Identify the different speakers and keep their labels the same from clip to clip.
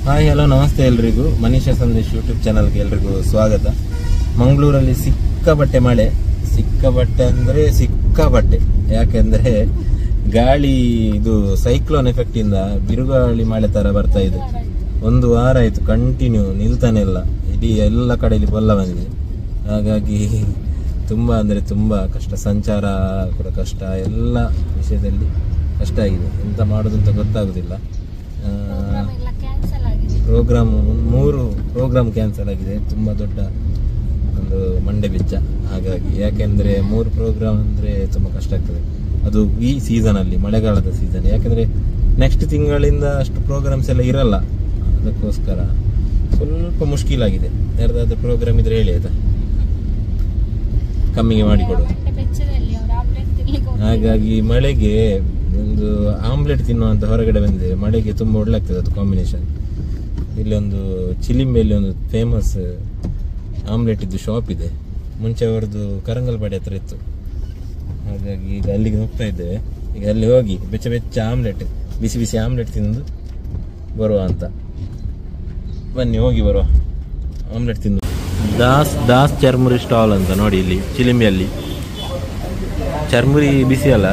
Speaker 1: Hi hello ನಮಸ್ತೆ ಎಲ್ರಿಗೂ. Manisha Sandesh YouTube ಚಾನಲ್ಗೆ ಎಲ್ರಿಗೂ ಸ್ವಾಗತ. ಮಂಗಳೂರಲ್ಲಿ ಸಿಕ್ಕಾಬಟ್ಟೆ ಮಳೆ, ಸಿಕ್ಕಾಬಟ್ಟೆ ಅಂದರೆ ಸಿಕ್ಕಾಬಟ್ಟೆ. ಯಾಕೆಂದರೆ ಗಾಳಿ ಇದು ಸೈಕ್ಲೋನ್ ಎಫೆಕ್ಟ್ ಇಂದ ಬಿರುಗಾಳಿ ಮಳೆ ತರ ಬರ್ತಾ ಇದೆ. ಒಂದು ವಾರ ಆಯ್ತು ಕಂಟಿನ್ಯೂ, ನಿಲ್ತಾನೆ ಇಲ್ಲ. ಇಡೀ ಎಲ್ಲ ಕಡೆಯಲ್ಲಿ ಬೊಲ್ಲ ಬಂದಿದೆ. ಹಾಗಾಗಿ ತುಂಬ ಅಂದರೆ ತುಂಬ ಕಷ್ಟ, ಸಂಚಾರ ಕೂಡ ಕಷ್ಟ, ಎಲ್ಲ ವಿಷಯದಲ್ಲಿ ಕಷ್ಟ ಆಗಿದೆ. ಎಂತ ಮಾಡೋದು ಅಂತ ಗೊತ್ತಾಗುದಿಲ್ಲ. ಪ್ರೋಗ್ರಾಮ್ 3 ಪ್ರೋಗ್ರಾಮ್ ಕ್ಯಾನ್ಸಲ್ ಆಗಿದೆ. ತುಂಬ ದೊಡ್ಡ ಒಂದು ಮಂಡೆ ಬೆಚ್ಚ. ಹಾಗಾಗಿ ಯಾಕೆಂದರೆ 3 ಪ್ರೋಗ್ರಾಮ್ ಅಂದರೆ ತುಂಬ ಕಷ್ಟ ಆಗ್ತದೆ. ಅದು ಈ ಸೀಸನಲ್ಲಿ, ಮಳೆಗಾಲದ ಸೀಸನ್. ಯಾಕೆಂದರೆ ನೆಕ್ಸ್ಟ್ ತಿಂಗಳಿಂದ ಅಷ್ಟು ಪ್ರೋಗ್ರಾಮ್ಸ್ ಎಲ್ಲ ಇರಲ್ಲ. ಅದಕ್ಕೋಸ್ಕರ ಸ್ವಲ್ಪ ಮುಷ್ಕಿಲಾಗಿದೆ. ಯಾರ್ದಾದ್ರೂ ಪ್ರೋಗ್ರಾಮ್ ಇದ್ರೆ ಹೇಳಿ ಆಯ್ತಾ, ಕಮ್ಮಿಗೆ ಮಾಡಿಕೊಡುವ. ಹಾಗಾಗಿ ಮಳೆಗೆ ಒಂದು ಆಮ್ಲೆಟ್ ತಿನ್ನುವಂತ ಹೊರಗಡೆ ಬಂದಿದೆ. ಮಳೆಗೆ ತುಂಬ ಒಳ್ಳೆಗ್ತದೆ ಅದು ಕಾಂಬಿನೇಷನ್. ಇಲ್ಲಿ ಒಂದು ಚಿಲಿಂಬೆಯಲ್ಲಿ ಒಂದು ಫೇಮಸ್ ಆಮ್ಲೆಟ್ ಇದ್ದು ಶಾಪ್ ಇದೆ. ಮುಂಚೆ ಅವರದ್ದು ಕರಂಗಲ್ಪಾಡಿ ಹತ್ರ ಇತ್ತು. ಹಾಗಾಗಿ ಈಗ ಅಲ್ಲಿಗೆ ಹೋಗ್ತಾ ಇದ್ದೇವೆ. ಈಗ ಅಲ್ಲಿ ಹೋಗಿ ಬೆಚ್ಚ ಬೆಚ್ಚ ಆಮ್ಲೆಟ್, ಬಿಸಿ ಬಿಸಿ ಆಮ್ಲೆಟ್ ತಿಂದು ಬರುವ ಅಂತ. ಬನ್ನಿ ಹೋಗಿ ಬರುವ, ಆಮ್ಲೆಟ್ ತಿಂದು. ದಾಸ್ ಚರ್ಮುರಿ ಸ್ಟಾಲ್ ಅಂತ ನೋಡಿ, ಇಲ್ಲಿ ಚಿಲಿಂಬಿಯಲ್ಲಿ ಚರ್ಮುರಿ ಬಿಸಿ ಅಲ್ಲ,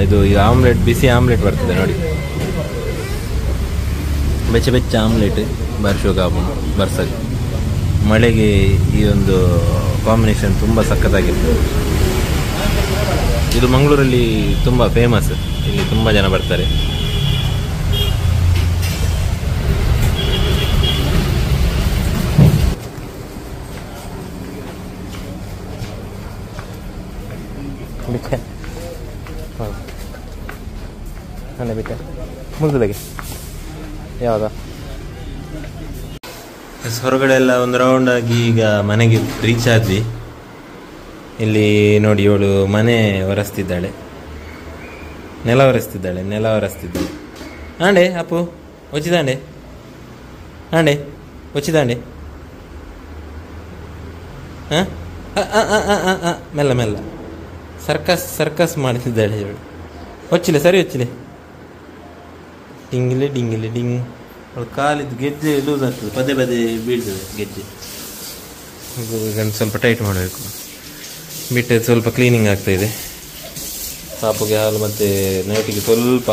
Speaker 1: ಇದು ಈಗ ಆಮ್ಲೆಟ್, ಬಿಸಿ ಆಮ್ಲೆಟ್ ಬರ್ತದೆ ನೋಡಿ. ಬೆಚ್ಚ ಬೆಚ್ಚ ಆಮ್ಲೆಟ್ ಬರ್ಶೋಗಾಬು ಬರ್ಸಕ್. ಮಳೆಗೆ ಈ ಒಂದು ಕಾಂಬಿನೇಷನ್ ತುಂಬ ಸಖತ್ತಾಗಿರ್ತದೆ. ಇದು ಮಂಗಳೂರಲ್ಲಿ ತುಂಬ ಫೇಮಸ್. ಇಲ್ಲಿ ತುಂಬ ಜನ ಬರ್ತಾರೆ. ಬಿಟ್ಟೆ ಮುಗಿದಗೆ ಯಾವಾಗ ಹೊರಗಡೆ ಎಲ್ಲ ಒಂದು ರೌಂಡ್ ಆಗಿ ಈಗ ಮನೆಗೆ ರೀಚ್ ಆದ್ವಿ. ಇಲ್ಲಿ ನೋಡಿ, ಇವಳು ಮನೆ ಒರೆಸ್ತಿದ್ದಾಳೆ, ನೆಲ ಒರೆಸ್ತಿದ್ದಾಳೆ. ಆಂಡೆ ಅಪ್ಪು ಒಚ್ಚಿದಾಂಡೆ, ಆಂಡೆ ಒಚ್ಚಿದಾಂಡೆ. ಹಾಂ ಮೆಲ್ಲ ಮೆಲ್ಲ ಸರ್ಕಸ್ ಮಾಡ್ತಿದ್ದಾಳೆ ಇವಳು. ಒಚ್ಚಿಲೆ ಸರಿ, ಒಚ್ಚಿಲೆ. ಡಿಂಗಿಲೆ ಡಿಂಗಿಲೆ ಡಿಂಗ್. ಅವಳು ಕಾಲಿದ್ದು ಗೆಜ್ಜೆ ಲೂಸ್ ಆಗ್ತದೆ, ಪದೇ ಪದೇ ಬೀಳ್ತದೆ ಗೆಜ್ಜೆ. ಈಗ ಸ್ವಲ್ಪ ಟೈಟ್ ಮಾಡಬೇಕು. ಬಿಟ್ಟದ್ದು ಸ್ವಲ್ಪ ಕ್ಲೀನಿಂಗ್ ಆಗ್ತಾಯಿದೆ. ಪಾಪುಗೆ ಹಾಲು ಮತ್ತು ನೈಟಿಗೆ ಸ್ವಲ್ಪ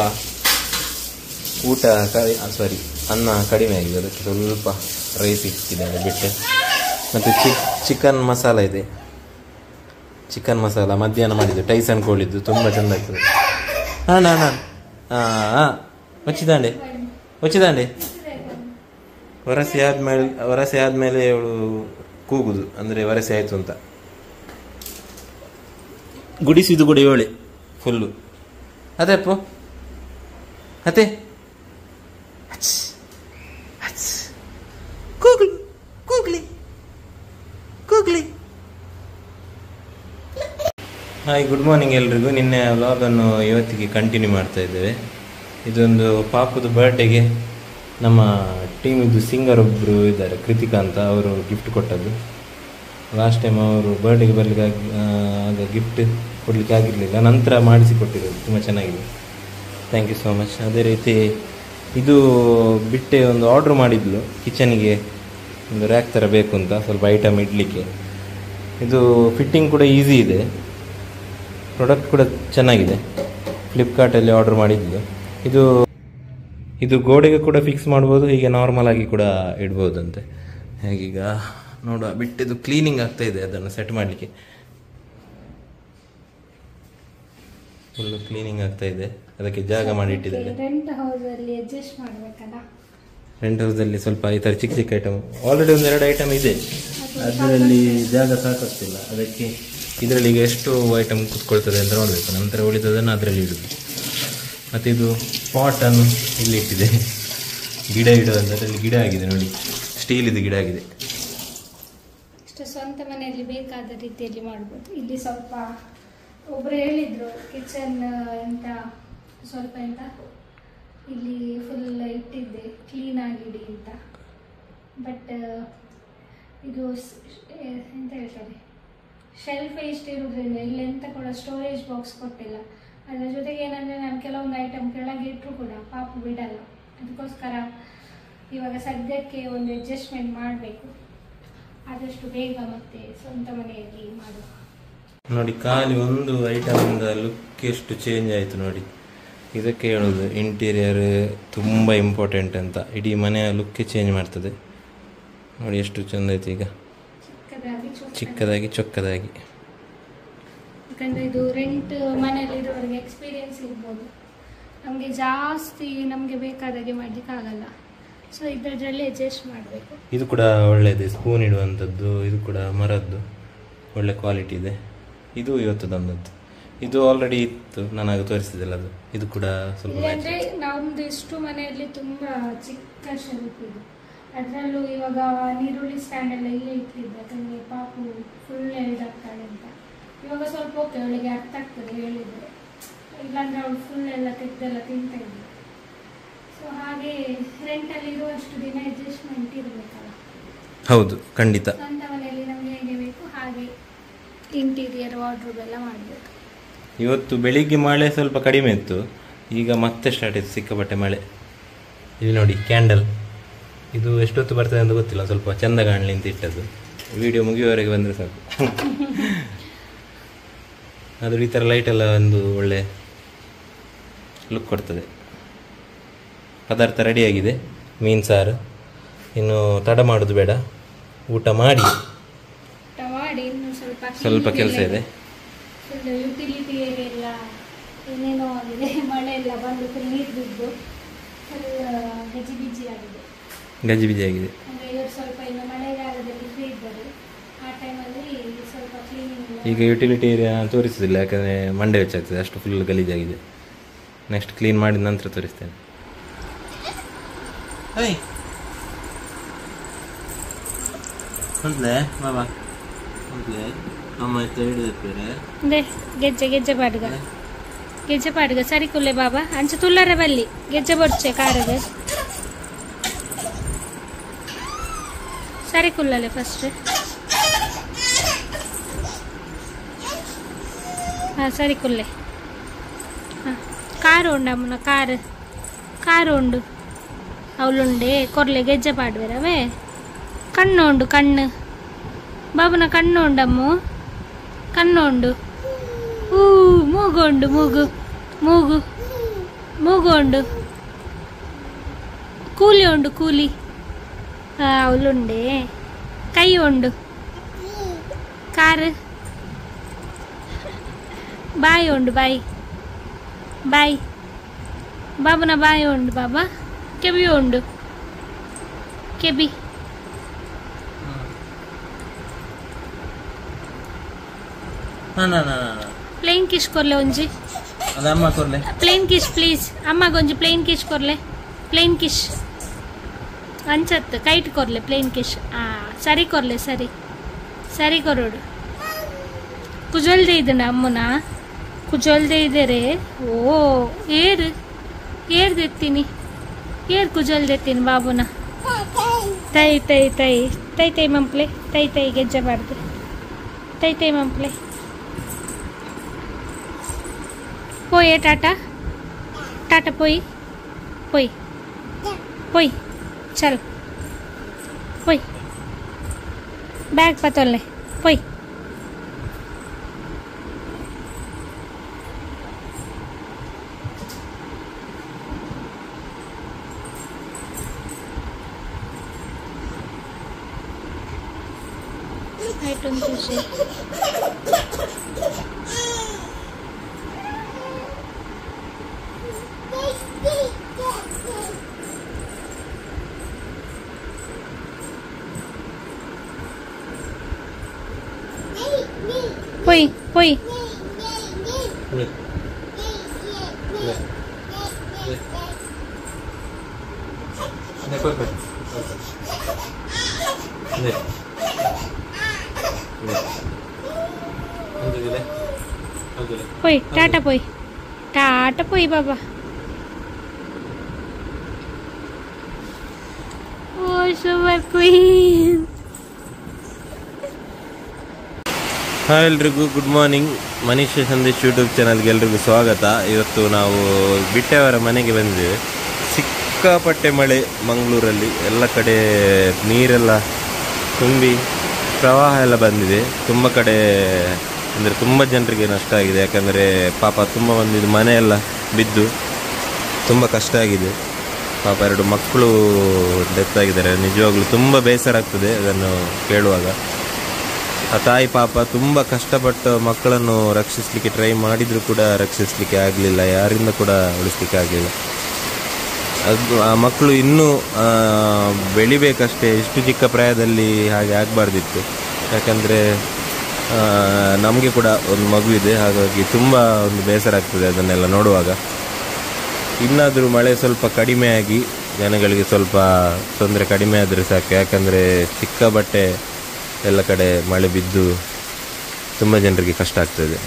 Speaker 1: ಊಟ ಅನ್ನ ಕಡಿಮೆ ಆಗಿದೆ. ಅದಕ್ಕೆ ಸ್ವಲ್ಪ ರೈಸ್ ಇಟ್ಟಿದ್ದೇನೆ ಬಿಟ್ಟೆ. ಮತ್ತು ಚಿಕನ್ ಮಸಾಲ ಇದೆ. ಚಿಕನ್ ಮಸಾಲ ಮಧ್ಯಾಹ್ನ ಮಾಡಿದ್ದು, ಟೈಸನ್ ಕೋಳಿದ್ದು, ತುಂಬ ಚೆಂದ ಆಗ್ತದೆ. ಒಚ್ಚಿದಾಂಡೆ ವರಸೆ ಆದ್ಮೇಲೆ ಅವಳು ಕೂಗುದು, ಅಂದರೆ ವರಸೆ ಆಯ್ತು ಅಂತ. ಗುಡಿಸಿದು ಕೂಡ ಇವಳೆ ಫುಲ್ಲು. ಅದೇ ಅಪ್ಪು ಅದೇ ಕೂಗ್ಲಿ. ಹಾಯ್, ಗುಡ್ ಮಾರ್ನಿಂಗ್ ಎಲ್ರಿಗೂ. ನಿನ್ನೆ ವ್ಲಾಗನ್ನು ಇವತ್ತಿಗೆ ಕಂಟಿನ್ಯೂ ಮಾಡ್ತಾ ಇದ್ದೇವೆ. ಇದೊಂದು ಪಾಪುದು ಬರ್ಡೇಗೆ ನಮ್ಮ ಟೀಮಿದ್ದು ಸಿಂಗರ್ ಒಬ್ಬರು ಇದ್ದಾರೆ, ಕೃತಿಕಾ ಅಂತ. ಅವರು ಗಿಫ್ಟ್ ಕೊಟ್ಟದ್ದು. ಲಾಸ್ಟ್ ಟೈಮ್ ಅವರು ಬರ್ಡೇಗೆ ಬರಲಿಕ್ಕೆ ಆಗ ಗಿಫ್ಟ್ ಕೊಡಲಿಕ್ಕೆ ಆಗಿರಲಿಲ್ಲ, ನಂತರ ಮಾಡಿಸಿ ಕೊಟ್ಟಿರೋದು. ತುಂಬ ಚೆನ್ನಾಗಿದೆ, ಥ್ಯಾಂಕ್ ಯು ಸೋ ಮಚ್. ಅದೇ ರೀತಿ ಇದು ಬಿಟ್ಟೆ ಒಂದು ಆರ್ಡ್ರ್ ಮಾಡಿದ್ಲು, ಕಿಚನಿಗೆ ಒಂದು ರ್ಯಾಕ್ ಥರ ಬೇಕು ಅಂತ, ಸ್ವಲ್ಪ ಐಟಮ್ ಇಡಲಿಕ್ಕೆ. ಇದು ಫಿಟ್ಟಿಂಗ್ ಕೂಡ ಈಸಿ ಇದೆ, ಪ್ರಾಡಕ್ಟ್ ಕೂಡ ಚೆನ್ನಾಗಿದೆ. ಫ್ಲಿಪ್ಕಾರ್ಟಲ್ಲಿ ಆರ್ಡರ್ ಮಾಡಿದ್ದು. ಇದು ಗೋಡೆಗೆ ಕೂಡ ಫಿಕ್ಸ್ ಮಾಡ್ಬೋದು, ಹೀಗೆ ನಾರ್ಮಲ್ ಆಗಿ ಕೂಡ ಇಡ್ಬೋದಂತೆ. ಹಾಗೀಗ ನೋಡುವ, ಬಿಟ್ಟಿದ್ದು ಕ್ಲೀನಿಂಗ್ ಆಗ್ತಾ ಇದೆ. ಅದನ್ನು ಸೆಟ್ ಮಾಡಲಿಕ್ಕೆ ಫುಲ್ಲು ಕ್ಲೀನಿಂಗ್ ಆಗ್ತಾ ಇದೆ. ಅದಕ್ಕೆ ಜಾಗ ಮಾಡಿ ಇಟ್ಟಿದ್ದಾರೆ. ರೆಂಟ್ ಹೌಸಲ್ಲಿ ಸ್ವಲ್ಪ ಈ ಥರ ಚಿಕ್ಕ ಚಿಕ್ಕ ಐಟಮ್ ಆಲ್ರೆಡಿ 1-2 ಐಟಮ್ ಇದೆ. ಅದರಲ್ಲಿ ಜಾಗ ಸಾಕಾಗ್ತಿಲ್ಲ. ಅದಕ್ಕೆ ಇದರಲ್ಲಿ ಈಗ ಎಷ್ಟು ಐಟಮ್ ಕೂತ್ಕೊಳ್ತದೆ ಅಂತ ನೋಡಬೇಕು. ನಂತರ ಉಳಿದದನ್ನು ಅದರಲ್ಲಿ ಇಡುದು. ಮತ್ತು ಇದು ಪಾಟನ್ನು ಇಲ್ಲಿ ಇಟ್ಟಿದೆ, ಗಿಡ ಇಡುವಂಥ. ಅದರಲ್ಲಿ ಗಿಡ ಆಗಿದೆ ನೋಡಿ, ಸ್ಟೀಲಿದು ಗಿಡ ಆಗಿದೆ.
Speaker 2: ಇಷ್ಟು ಸ್ವಂತ ಮನೆಯಲ್ಲಿ ಬೇಕಾದ ರೀತಿಯಲ್ಲಿ ಮಾಡ್ಬೋದು. ಇಲ್ಲಿ ಸ್ವಲ್ಪ ಒಬ್ಬರು ಹೇಳಿದ್ರು ಕಿಚನ್ ಎಂತ ಸ್ವಲ್ಪ ಎಂತ ಇಲ್ಲಿ ಫುಲ್ ಇಟ್ಟಿದ್ದೆ ಕ್ಲೀನ್ ಆಗಿಡಿ ಅಂತ. ಬಟ್ ಇದು ಎಂತ ಹೇಳ್ತಾರೆ, ಶೆಲ್ಫ್ ಇಷ್ಟು ಇರೋದ್ರಿಂದ ಇಲ್ಲಿ ಎಂತ ಕೂಡ ಸ್ಟೋರೇಜ್ ಬಾಕ್ಸ್ ಕೊಟ್ಟಿಲ್ಲ. ಅದರ ಜೊತೆಗೆ ಏನಂದರೆ ನಾನು ಕೆಲವೊಂದು ಐಟಮ್ ಕೆಳಗೆ ಇಟ್ಟರು ಕೂಡ ಪಾಪು ಬಿಡಲ್ಲ. ಅದಕ್ಕೋಸ್ಕರ ಇವಾಗ ಸದ್ಯಕ್ಕೆ ಒಂದು ಅಡ್ಜಸ್ಟ್ಮೆಂಟ್ ಮಾಡಬೇಕು, ಆದಷ್ಟು ಬೇಗ ಮತ್ತೆ ಸ್ವಂತ ಮನೆಯಲ್ಲಿ ಮಾಡುವ.
Speaker 1: ನೋಡಿ ಖಾಲಿ ಒಂದು ಐಟಮಿಂದ ಲುಕ್ ಎಷ್ಟು ಚೇಂಜ್ ಆಯಿತು ನೋಡಿ. ಇದಕ್ಕೆ ಹೇಳೋದು ಇಂಟೀರಿಯರ್ ತುಂಬ ಇಂಪಾರ್ಟೆಂಟ್ ಅಂತ. ಇಡೀ ಮನೆಯ ಲುಕ್ಕೇ ಚೇಂಜ್ ಮಾಡ್ತದೆ. ನೋಡಿ ಎಷ್ಟು ಚೆಂದ ಆಯ್ತು ಈಗ, ಚಿಕ್ಕದಾಗಿ ಚೊಕ್ಕದಾಗಿ.
Speaker 2: ಯಾಕಂದರೆ ಇದು ರೆಂಟ್ ಮನೆಯಲ್ಲಿರೋರಿಗೆ ಎಕ್ಸ್ಪೀರಿಯನ್ಸ್ ಇರ್ಬೋದು, ನಮಗೆ ಜಾಸ್ತಿ ನಮಗೆ ಬೇಕಾದಾಗೆ ಮಾಡಲಿಕ್ಕಾಗಲ್ಲ. ಸೊ ಇದರಲ್ಲಿ ಅಡ್ಜಸ್ಟ್ ಮಾಡಬೇಕು.
Speaker 1: ಇದು ಕೂಡ ಒಳ್ಳೆಯದು, ಸ್ಪೂನ್ ಇಡುವಂಥದ್ದು. ಇದು ಕೂಡ ಮರದ್ದು ಒಳ್ಳೆ ಕ್ವಾಲಿಟಿ ಇದೆ. ಇದು ಇವತ್ತು ತಂದದ್ದು. ಇದು ಆಲ್ರೆಡಿ ಇತ್ತು, ನಾನು ತೋರಿಸಿದಿಲ್ಲ ಅದು. ಇದು ಕೂಡ ಸ್ವಲ್ಪ
Speaker 2: ಇಲ್ಲಾಂದರೆ ನಮ್ಮದು ಇಷ್ಟು ಮನೆಯಲ್ಲಿ ತುಂಬ ಚಿಕ್ಕ ಶೆಲ್ಫ್ ಇದೆ, ಅದರಲ್ಲೂ ಇವಾಗ ನೀರುಳ್ಳಿ ಸ್ಟ್ಯಾಂಡೆಲ್ಲ ಇಲ್ಲೇ ಇಟ್ಟಿದ್ದೆ. ಯಾಕಂದರೆ ಪಾಪು ಫುಲ್ ಎಳ್ದಾಗ್ತಾಳೆ ಅಂತ. ಇವಾಗ ಸ್ವಲ್ಪ ಓಕೆ, ಅವಳಿಗೆ ಅರ್ಥ ಆಗ್ತದೆ ಹೇಳಿದರೆ, ಇಲ್ಲಾಂದರೆ ಅವಳು ಫುಲ್ ಎಲ್ಲ ತೆಗೆದೆಲ್ಲ ತಿಂತಾ ಇದ್ದೆ. ಸೊ ಹಾಗೆ ರೆಂಟಲ್ಲಿ ಇರುವಷ್ಟು ದಿನ ಅಡ್ಜಸ್ಟ್ಮೆಂಟ್ ಇರಬೇಕಲ್ಲ.
Speaker 1: ಹೌದು, ಖಂಡಿತ.
Speaker 2: ಸ್ವಂತ ಮನೆಯಲ್ಲಿ ನಮಗೆ ಹೇಗೆ ಬೇಕು ಹಾಗೆ ಇಂಟೀರಿಯರ್ ವಾರ್ಡ್ರೋಬ್ ಎಲ್ಲ ಮಾಡಬೇಕು.
Speaker 1: ಇವತ್ತು ಬೆಳಿಗ್ಗೆ ಮಳೆ ಸ್ವಲ್ಪ ಕಡಿಮೆ ಇತ್ತು, ಈಗ ಮತ್ತೆ ಸ್ಟಾರ್ಟ್ ಆಯಿತು ಸಿಕ್ಕಾಪಟ್ಟೆ ಮಳೆ. ಇಲ್ಲಿ ನೋಡಿ ಕ್ಯಾಂಡಲ್, ಇದು ಎಷ್ಟೊತ್ತು ಬರ್ತದೆ ಅಂತ ಗೊತ್ತಿಲ್ಲ, ಸ್ವಲ್ಪ ಚೆಂದ ಕಾಣಲಿ ಅಂತ ಇಟ್ಟದ್ದು. ವಿಡಿಯೋ ಮುಗಿಯುವವರೆಗೆ ಬಂದರೆ ಸಾಕು. ಆದರೂ ಈ ಥರ ಲೈಟೆಲ್ಲ ಒಂದು ಒಳ್ಳೆ ಲುಕ್ ಕೊಡ್ತದೆ. ಪದಾರ್ಥ ರೆಡಿಯಾಗಿದೆ, ಮೀನು ಸಾರು. ಇನ್ನು ತಡ ಮಾಡೋದು ಬೇಡ, ಊಟ ಮಾಡಿ
Speaker 2: ಇನ್ನು
Speaker 1: ಸ್ವಲ್ಪ ಕೆಲಸ ಇದೆ.
Speaker 2: ಯುಟಿಲಿಟಿ ಏರಿಯಾ ಏನೇನೋ ಆಗಿದೆ, ಮಳೆ ಎಲ್ಲ ಬಂದು ಫುಲ್ ನೀರು ಬಿದ್ದು ಫುಲ್ ಗಜಿಬಿಜಿ ಆಗಿದೆ. ಅಂದರೆ ಇವರು ಸ್ವಲ್ಪ ಇನ್ನು ಮಳೆಗಾಲದಲ್ಲಿ ಫ್ರೀ ಇದ್ದಾರೆ, ಆ ಟೈಮಲ್ಲಿ ಸ್ವಲ್ಪ ಕ್ಲೀನಿಂಗ್.
Speaker 1: ಈಗ ಯುಟಿಲಿಟಿ ಏರಿಯಾ ತೋರಿಸೋದಿಲ್ಲ, ಯಾಕಂದರೆ ಮಂಡೆ ಹೆಚ್ಚಾಗ್ತದೆ, ಅಷ್ಟು ಫುಲ್ ಗಲೀಜಾಗಿದೆ. ನೆಕ್ಸ್ಟ್ ಕ್ಲೀನ್ ಮಾಡಿದ ನಂತರ ತೋರಿಸ್ತೇನೆ. ಬಾಬಾ
Speaker 2: ಗೆಜ್ಜೆ ಪಾಡುಗ ಸರಿ ಕುಲ್ಲೆ ಬಾಬಾ ಅಂಚ ತುಲ್ಲರ ಬಲ್ಲಿ ಗೆಜ್ಜೆ ಬೊಡ್ಚೆ ಕಾರಗ ಸರಿ ಕುಲ್ಲಲೆ ಫಸ್ಟ್. ಹಾಂ ಸರಿ ಕುಲ್ಲೆ. ಹಾಂ ಕಾರು ಉಂಡು ಅಮ್ಮನ ಕಾರು ಉಂಡು ಅವಳುಂಡೆ ಕೊರ್ಲೆ ಗೆಜ್ಜೆ ಪಾಡುವೆರವೇ. ಕಣ್ಣು ಉಂಡು ಕಣ್ಣು ಬಾಬುನ ಕಣ್ಣು ಉಂಡಮ್ಮು, ಕಣ್ಣು ಉಂಡು. ಮೂಗು ಉಂಡು ಮೂಗು ಉಂಡು. ಕೂಲಿ ಉಂಡು ಕೂಲಿ. ಅವಳುಂಡೆ ಕೈ ಉಂಡು. ಕಾರು ಬಾಯಿ ಉಂಡು ಬಾಯಿ ಬಾಬುನ ಬಾಯಿ ಉಂಡು ಬಾಬಾ. ಕೆಬಿ ಉಂಡು ಕೆಬಿ. ಪ್ಲೇನ್ ಕಿಶ್ ಕೊರ್ಲೆ ಒಂಜಿ. ಪ್ಲೇನ್ ಕಿಶ್ ಪ್ಲೀಸ್ ಅಮ್ಮಗೊಂಜಿ ಪ್ಲೇನ್ ಕಿಶ್ ಕೊರ್ಲೆ. ಪ್ಲೇನ್ ಕಿಶ್ ಅಂಚತ್ತು ಕೈಟ್ ಕೊರ್ಲೆ ಪ್ಲೇನ್ ಕಿಶ್. ಸರಿ ಕೊರ್ಲೆ ಸರಿ ಕೊರೋಡು. ಕುಜಲ್ದೆ ಇದ್ದಣ ಅಮ್ಮನ ಕುಜಲ್ದೆ ಇದ್ದಾರೆ. ಓ ಏರ್ದೆತ್ತೀನಿ ಕುಜಲ್ದೆತ್ತೀನಿ ಬಾಬುನ. ತೈ ಮಂಪ್ಲೆ ತೈ ಗೆಜ್ಜಬಾರ್ದು. ತೈ ಮಂಪ್ಲೆ పోయే టాటా పోయి చల్ పోయి బ్యాగ్ పతోల్నే పోయి. ఐటమ్ చూసి పోయి పోయి టాటా పోయి బాబా. ఓ ಸೂಪರ್ ಕ್ವೀನ್.
Speaker 1: ಹಾಯ್ ಎಲ್ರಿಗೂ good morning. Manish Sandesh YouTube ಚಾನಲ್ಗೆ ಎಲ್ರಿಗೂ ಸ್ವಾಗತ. ಇವತ್ತು ನಾವು ಬಿಟ್ಟೆಯವರ ಮನೆಗೆ ಬಂದಿದ್ದೇವೆ. ಸಿಕ್ಕಾಪಟ್ಟೆ ಮಳೆ ಮಂಗಳೂರಲ್ಲಿ, ಎಲ್ಲ ಕಡೆ ನೀರೆಲ್ಲ ತುಂಬಿ ಪ್ರವಾಹ ಎಲ್ಲ ಬಂದಿದೆ. ತುಂಬ ಕಡೆ ಅಂದರೆ ತುಂಬ ಜನರಿಗೆ ನಷ್ಟ ಆಗಿದೆ. ಯಾಕಂದರೆ ಪಾಪ ತುಂಬ ಮಂದಿದು ಮನೆಯೆಲ್ಲ ಬಿದ್ದು ತುಂಬ ಕಷ್ಟ ಆಗಿದೆ. ಪಾಪ 2 ಮಕ್ಕಳು ಡೆತ್ ಆಗಿದ್ದಾರೆ. ನಿಜವಾಗ್ಲೂ ತುಂಬ ಬೇಸರ ಆಗ್ತದೆ ಅದನ್ನು ಕೇಳುವಾಗ. ಆ ತಾಯಿ ಪಾಪ ತುಂಬ ಕಷ್ಟಪಟ್ಟು ಮಕ್ಕಳನ್ನು ರಕ್ಷಿಸಲಿಕ್ಕೆ ಟ್ರೈ ಮಾಡಿದರೂ ಕೂಡ ರಕ್ಷಿಸಲಿಕ್ಕೆ ಆಗಲಿಲ್ಲ, ಯಾರಿಂದ ಕೂಡ ಉಳಿಸ್ಲಿಕ್ಕೆ ಆಗಲಿಲ್ಲ. ಅದು ಆ ಮಕ್ಕಳು ಇನ್ನೂ ಬೆಳಿಬೇಕಷ್ಟೇ, ಇಷ್ಟು ಚಿಕ್ಕ ಪ್ರಾಯದಲ್ಲಿ ಹಾಗೆ ಆಗಬಾರ್ದಿತ್ತು. ಯಾಕಂದರೆ ನಮಗೆ ಕೂಡ ಒಂದು ಮಗು ಇದೆ, ಹಾಗಾಗಿ ತುಂಬ ಒಂದು ಬೇಸರ ಆಗ್ತದೆ ಅದನ್ನೆಲ್ಲ ನೋಡುವಾಗ. ಇನ್ನಾದರೂ ಮಳೆ ಸ್ವಲ್ಪ ಕಡಿಮೆಯಾಗಿ ಜನಗಳಿಗೆ ಸ್ವಲ್ಪ ತೊಂದರೆ ಕಡಿಮೆ ಆದರೆ ಸಾಕು. ಯಾಕಂದರೆ ಸಿಕ್ಕಾಪಟ್ಟೆ ಎಲ್ಲ ಕಡೆ ಮಳೆ ಬಿದ್ದು ತುಂಬ ಜನರಿಗೆ ಕಷ್ಟ ಆಗ್ತದೆ.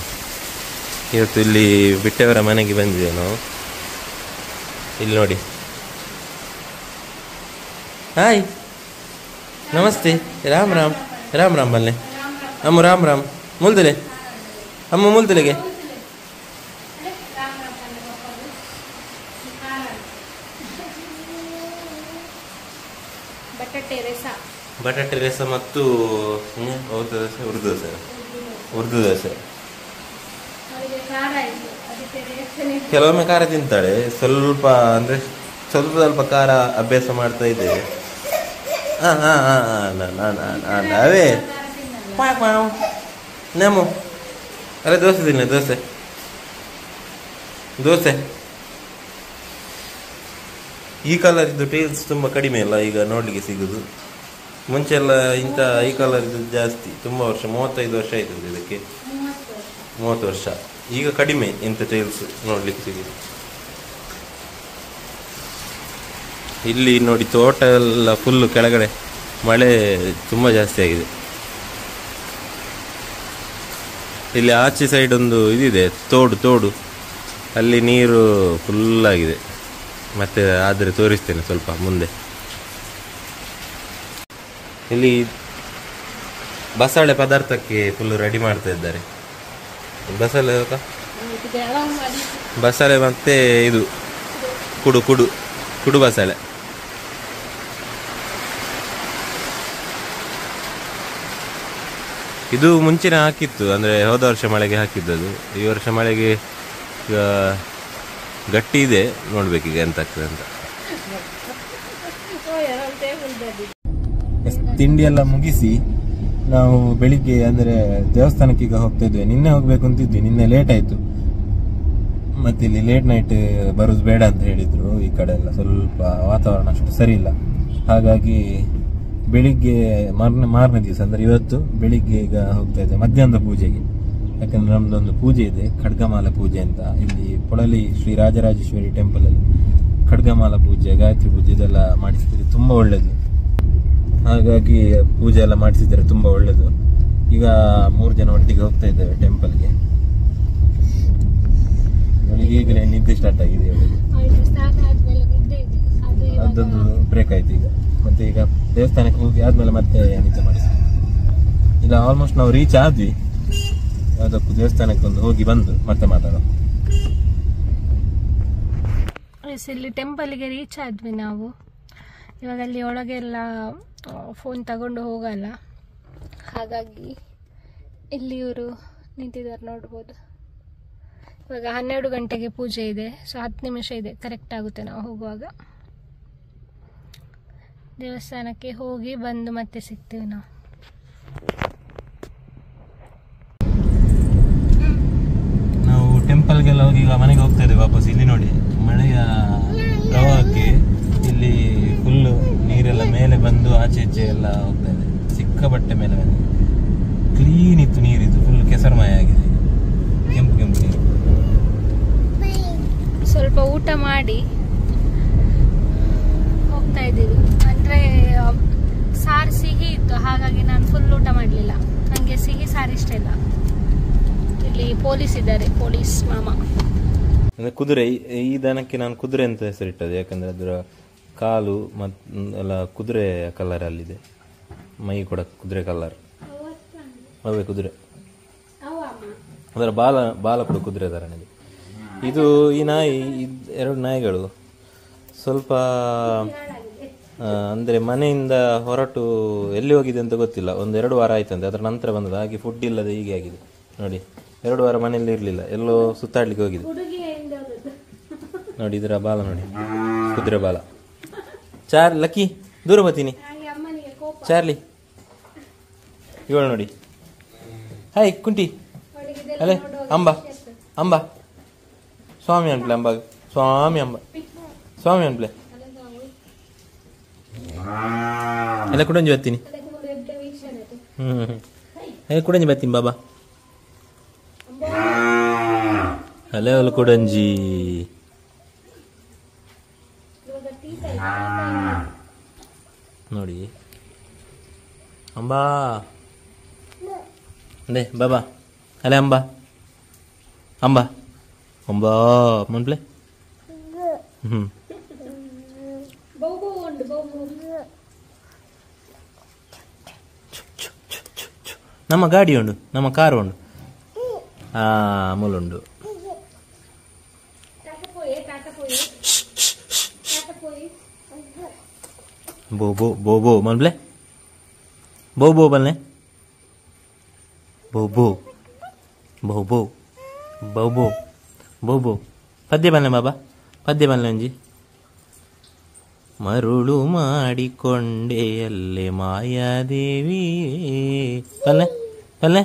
Speaker 1: ಇವತ್ತು ಇಲ್ಲಿ ಬಿಟ್ಟವರ ಮನೆಗೆ ಬಂದಿದೆ ನಾವು. ಇಲ್ಲಿ ನೋಡಿ. ಹಾಯ್, ನಮಸ್ತೆ. ರಾಮ್ ರಾಮ್. ರಾಮ್ ರಾಮ್ ಬಲ್ಲೆ ಅಮ್ಮ. ರಾಮ್ ರಾಮ್. ಮುಲ್ದಲೆ ಅಮ್ಮ, ಮುಲ್ದಲೆಗೆ ಬಟಾಟೆ ರಸ ಮತ್ತು ಉರ್ದು ದೋಸೆ. ಕೆಲವೊಮ್ಮೆ ಖಾರ ತಿಂತಾಳೆ, ಸ್ವಲ್ಪ ಅಂದರೆ ಸ್ವಲ್ಪ ಖಾರ ಅಭ್ಯಾಸ ಮಾಡ್ತಾ ಇದ್ದೇವೆ. ಅವೇ ನಮೋ ಅಲ್ಲ, ದೋಸೆ ತಿನ್ನ. ದೋಸೆ ಈ ಕಲರ್ ಇದ್ದು ಟೇಲ್ಸ್ ತುಂಬ ಕಡಿಮೆ ಅಲ್ಲ ಈಗ ನೋಡಲಿಕ್ಕೆ ಸಿಗೋದು. ಮುಂಚೆಲ್ಲ ಇಂಥ ಈ ಕಲರ್ ಇದು ಜಾಸ್ತಿ, ತುಂಬ ವರ್ಷ, 35 ವರ್ಷ ಆಯ್ತದೆ ಇದಕ್ಕೆ, 30 ವರ್ಷ. ಈಗ ಕಡಿಮೆ ಇಂಥ ಟೇಲ್ಸ್ ನೋಡ್ಲಿಕ್ಕೆ ಸಿಗೋದು. ಇಲ್ಲಿ ನೋಡಿ, ತೋಟ ಎಲ್ಲ ಫುಲ್ಲು ಕೆಳಗಡೆ ಮಳೆ ತುಂಬ ಜಾಸ್ತಿ ಆಗಿದೆ. ಇಲ್ಲಿ ಆಚೆ ಸೈಡ್ ಒಂದು ಇದಿದೆ, ತೋಡು, ಅಲ್ಲಿ ನೀರು ಫುಲ್ಲಾಗಿದೆ. ಮತ್ತೆ ಆದರೆ ತೋರಿಸ್ತೇನೆ ಸ್ವಲ್ಪ ಮುಂದೆ. ಇಲ್ಲಿ ಬಸಳೆ ಪದಾರ್ಥಕ್ಕೆ ಫುಲ್ ರೆಡಿ ಮಾಡ್ತಾ ಇದ್ದಾರೆ. ಬಸಳೆ ಮತ್ತೆ ಇದು ಕುಡು ಬಸಳೆ. ಇದು ಮುಂಚಿನ ಹಾಕಿತ್ತು, ಅಂದರೆ ಹೋದ ವರ್ಷ ಮಳೆಗೆ ಹಾಕಿದ್ದದು. ಈ ವರ್ಷ ಮಳೆಗೆ ಈಗ ಗಟ್ಟಿ ಇದೆ, ನೋಡ್ಬೇಕೀಗ ಎಂತ ಆಗ್ತದೆ ಅಂತ. ತಿಂಡಿ ಎಲ್ಲ ಮುಗಿಸಿ ನಾವು ಬೆಳಿಗ್ಗೆ ಅಂದರೆ ದೇವಸ್ಥಾನಕ್ಕೆ ಈಗ ಹೋಗ್ತಾ ಇದ್ವಿ. ನಿನ್ನೆ ಹೋಗ್ಬೇಕು ಅಂತಿದ್ವಿ, ನಿನ್ನೆ ಲೇಟ್ ಆಯ್ತು. ಮತ್ತೆ ಇಲ್ಲಿ ಲೇಟ್ ನೈಟ್ ಬರೋದು ಬೇಡ ಅಂತ ಹೇಳಿದ್ರು. ಈ ಕಡೆ ಎಲ್ಲ ಸ್ವಲ್ಪ ವಾತಾವರಣ ಅಷ್ಟು ಸರಿ ಇಲ್ಲ. ಹಾಗಾಗಿ ಬೆಳಿಗ್ಗೆ ಮಾರನೇ ದಿವಸ ಅಂದರೆ ಇವತ್ತು ಬೆಳಿಗ್ಗೆ ಈಗ ಹೋಗ್ತಾ ಇದ್ದೆ ಮಧ್ಯಾಹ್ನದ ಪೂಜೆಗೆ. ಯಾಕಂದ್ರೆ ನಮ್ದೊಂದು ಪೂಜೆ ಇದೆ, ಖಡ್ಗಮಾಲ ಪೂಜೆ ಅಂತ. ಇಲ್ಲಿ ಪೊಳಲಿ ಶ್ರೀ ರಾಜರಾಜೇಶ್ವರಿ ಟೆಂಪಲ್ ಅಲ್ಲಿ ಖಡ್ಗಮಾಲ ಪೂಜೆ, ಗಾಯತ್ರಿ ಪೂಜೆ ಇದೆಲ್ಲ ಮಾಡಿಸಿದ್ರೆ ತುಂಬ ಒಳ್ಳೇದು. ಹಾಗಾಗಿ ಪೂಜೆ ಎಲ್ಲ ಮಾಡಿಸಿದ್ರೆ ತುಂಬ ಒಳ್ಳೇದು. ಈಗ 3 ಜನ ಒಟ್ಟಿಗೆ ಹೋಗ್ತಾ ಇದ್ದೇವೆ ಟೆಂಪಲ್ಗೆ. ಈಗಲೇ ನಿದ್ದೆ ಸ್ಟಾರ್ಟ್ ಆಗಿದೆ, ಅದೊಂದು ಬ್ರೇಕ್ ಆಯ್ತು ಈಗ. ಮತ್ತೆ ಈಗ ದೇವಸ್ಥಾನಕ್ಕೆ ಹೋಗಿ ಆದ್ಮೇಲೆ ಮತ್ತೆ ನಿದ್ದೆ ಮಾಡಿಸ್ತೀವಿ. ಈಗ ಆಲ್ಮೋಸ್ಟ್ ನಾವು ರೀಚ್ ಆದ್ವಿ. ಯಾವುದಕ್ಕೂ ದೇವಸ್ಥಾನಕ್ಕೆ ಒಂದು ಹೋಗಿ ಬಂದು ಮತ್ತೆ ಮಾತಾಡೋಣ.
Speaker 2: ಇಲ್ಲಿ ಟೆಂಪಲ್ಗೆ ರೀಚ್ ಆದ್ವಿ ನಾವು. ಇವಾಗ ಅಲ್ಲಿ ಒಳಗೆಲ್ಲ ಫೋನ್ ತಗೊಂಡು ಹೋಗಲ್ಲ, ಹಾಗಾಗಿ ಇಲ್ಲಿ ಇವರು ನಿಂತಿದ್ದಾರೆ ನೋಡ್ಬೋದು. ಇವಾಗ 12 ಗಂಟೆಗೆ ಪೂಜೆ ಇದೆ, ಸೊ 10 ನಿಮಿಷ ಇದೆ, ಕರೆಕ್ಟ್ ಆಗುತ್ತೆ ನಾವು ಹೋಗುವಾಗ. ದೇವಸ್ಥಾನಕ್ಕೆ ಹೋಗಿ ಬಂದು ಮತ್ತೆ ಸಿಗ್ತೀವಿ ನಾವು.
Speaker 1: ನಾವು ಟೆಂಪಲ್ಗೆಲ್ಲ ಹೋಗಿ ಈಗ ಮನೆಗೆ ಹೋಗ್ತಾ ಇದ್ದೇವೆ ವಾಪಸ್. ಇಲ್ಲಿ ನೋಡಿ, ಮಳೆಯ ಪ್ರವಾಹಕ್ಕೆ ಇಲ್ಲಿ ಫುಲ್ಲು ನೀರೆಲ್ಲ ಮೇಲೆ ಬಂದು ಆಚೆ ಈಚೆ ಎಲ್ಲ ಹೋಗ್ತಾ ಇದೆ. ಸಿಕ್ಕಾಪಟ್ಟೆ ಮೇಲೆ ಬಂದು ಕ್ಲೀನ್ ಇತ್ತು ನೀರಿದ್ದು, ಫುಲ್ ಕೆಸರುಮಯ ಆಗಿದೆ, ಕೆಂಪು ನೀರು.
Speaker 2: ಸ್ವಲ್ಪ ಊಟ ಮಾಡಿ ಹೋಗ್ತಾ ಇದ್ದೀವಿ. ಅಂದರೆ ಸಾರು ಸಿಹಿ ಇತ್ತು, ಹಾಗಾಗಿ ನಾನು ಫುಲ್ ಊಟ ಮಾಡಲಿಲ್ಲ. ನನಗೆ ಸಿಹಿ ಸಾರು ಇಷ್ಟ ಇಲ್ಲ. ಇಲ್ಲಿ ಪೊಲೀಸ್ ಇದ್ದಾರೆ, ಪೊಲೀಸ್ ಮಾಮ.
Speaker 1: ಅಂದರೆ ಕುದುರೆ, ಈ ದನಕ್ಕೆ ನಾನು ಕುದುರೆ ಅಂತ ಹೆಸರಿಟ್ಟದ್ದು. ಯಾಕಂದರೆ ಅದರ ಕಾಲು ಎಲ್ಲ ಕುದುರೆ ಕಲರ್ ಅಲ್ಲಿದೆ, ಮೈ ಕೂಡ ಕುದುರೆ ಕಲರ್. ಅವೇ ಕುದುರೆ, ಅದರ ಬಾಲ ಕೂಡ ಕುದುರೆ ಥರನೇ. ಇದು ಈ ನಾಯಿ, 2 ನಾಯಿಗಳು. ಸೊ ಸ್ವಲ್ಪ ಅಂದರೆ ಮನೆಯಿಂದ ಹೊರಟು ಎಲ್ಲಿ ಹೋಗಿದೆ ಅಂತ ಗೊತ್ತಿಲ್ಲ, 1-2 ವಾರ ಆಯ್ತಂತೆ. ಅದರ ನಂತರ ಬಂದದ್ದು, ಹಾಗೆ ಫುಡ್ ಇಲ್ಲದೆ ಹೀಗೆ ಆಗಿದೆ ನೋಡಿ. 2 ವಾರ ಮನೆಯಲ್ಲಿ ಇರಲಿಲ್ಲ, ಎಲ್ಲೋ ಸುತ್ತಾಡ್ಲಿಕ್ಕೆ ಹೋಗಿದೆ ನೋಡಿ. ಇದರ ಬಾಲ ನೋಡಿ, ಕುದುರೆ ಬಾಲ. ಲಕ್ಕಿ ದೂರ ಬರ್ತೀನಿ. ಚಾರ್ಲಿ ಇವಳು ನೋಡಿ. ಹಾಯ್ ಕುಂಟಿ. ಅಲ್ಲೇ ಅಂಬ ಅಂಬ ಸ್ವಾಮಿ ಅನ್ಪ್ಲೆ ಅಂಬ ಸ್ವಾಮಿ ಅಂಬ ಸ್ವಾಮಿ ಅನ್ಪ್ಲೆ ಎಲ್ಲ ಕುಡಂಜಿ ಬರ್ತೀನಿ. ಕುಡಂಜಿ ಬರ್ತೀನಿ ಬಾಬಾ. ಅಲ್ಲೇ ಅವಳು ಕುಡಂಜಿ. ನೋಡಿ ಅಂಬಾ ಅಂದೆ ಬಾಬಾ. ಅಲ್ಲೇ ಅಂಬಾ ಅಂಬಾ ಅಂಬಾ ಮನ್ಪ್ಲೆ. ನಮ್ಮ ಗಾಡಿ ಉಂಡು, ನಮ್ಮ ಕಾರು ಉಂಡು, ಅಮೂಲ್ ಉಂಡು. ಬೋ ಬೋ ಬೋ ಬೋ ಮನ್ಪ್ಲೆ ಬೋ ಬೋ ಬಲ್ಲೆ ಬೋ ಬೋ ಬೋ ಬೋ ಬೋ ಬೋ ಬೋ ಬೋ ಪದ್ಯ ಬಲ್ಲೆ ಬಾಬಾ, ಪದ್ಯ ಬಲ್ಲೆ ಒಂಜಿ. ಮರುಳು ಮಾಡಿಕೊಂಡೆ ಅಲ್ಲೇ ಮಾಯಾದೇವಿ ಬಲ್ಲೆ ಬಲ್ಲೆ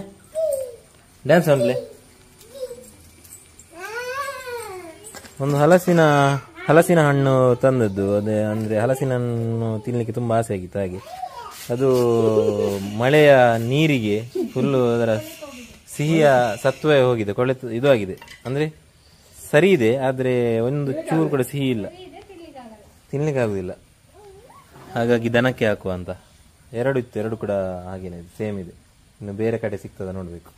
Speaker 1: ಡ್ಯಾನ್ಸ್ ಅನ್ಲೆ. ಒಂದು ಹಲಸಿನ ಹಣ್ಣು ತಂದದ್ದು, ಅದೇ ಅಂದರೆ ಹಲಸಿನ ಹಣ್ಣು ತಿನ್ನಲಿಕ್ಕೆ ತುಂಬ ಆಸೆ ಆಗಿತ್ತು. ಹಾಗೆ ಅದು ಮಳೆಯ ನೀರಿಗೆ ಫುಲ್ಲು ಅದರ ಸಿಹಿಯ ಸತ್ವ ಹೋಗಿದೆ, ಕೊಳೆತು ಇದು ಆಗಿದೆ. ಅಂದರೆ ಸರಿ ಇದೆ, ಆದರೆ ಒಂದು ಚೂರು ಕೂಡ ಸಿಹಿ ಇಲ್ಲ, ತಿನ್ಲಿಕ್ಕೆ ಆಗುದಿಲ್ಲ. ಹಾಗಾಗಿ ದನಕ್ಕೆ ಹಾಕುವ ಅಂತ 2 ಇತ್ತು, 2 ಕೂಡ ಹಾಗೇನೆ ಸೇಮ್ ಇದೆ. ಇನ್ನು ಬೇರೆ ಕಡೆ ಸಿಗ್ತದ ನೋಡಬೇಕು.